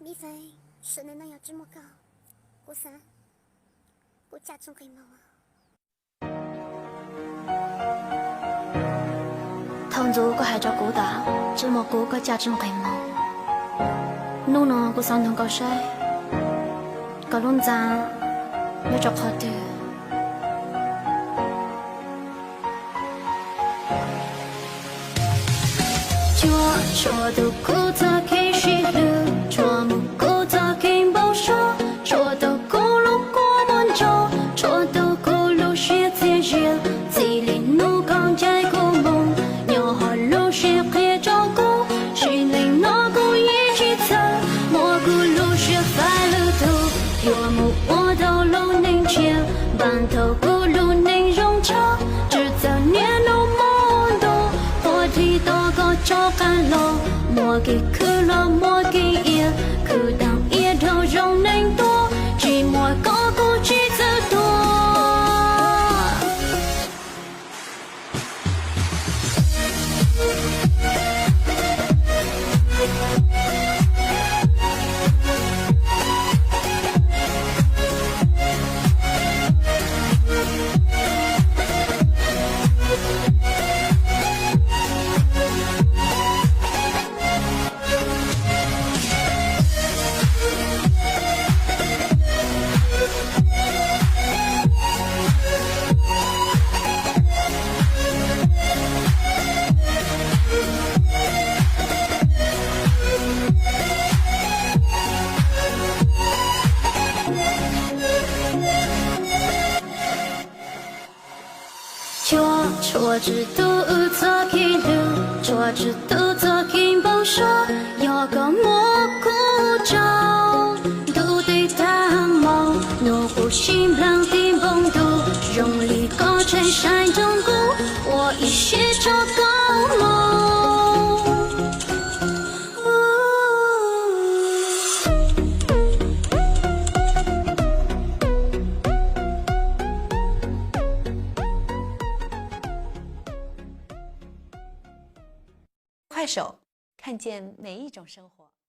米粉是能能有这么高，古三，古家中可以吗？thông dù có hai cho cố ta chứ một cố có cha trong cảnh màu nô nó của sang thằng cao sai có luôn ra nhớ cho khó từ cho từ cố ta khi suy lư cho một cố ta khi bao số cho từ cố lúc cố muốn cho từ cố lúc suy thế riêng gì lên nô con trai của mong nhỏ họ lúc suy kia cho cố suy lên nó cố ý chỉ thơ mua cố lúc suy phải lưu thu yêu một ô đầu lâu nên chia bàn thầu cố lúc nên rong cho chỉ giờ nhẹ nó mong đồ tôi thì tôi có cho cả lo mua cái cứ lo mua cái ia cứ đang ia đầu rong nên to chỉ mua có cố chỉ giờ to我知道他给了，我知道他给报说，有个蘑菇找，都对他毛，怒不心浪的梦都，用力高衬衫中鼓，我一学着高楼。快手，看见每一种生活。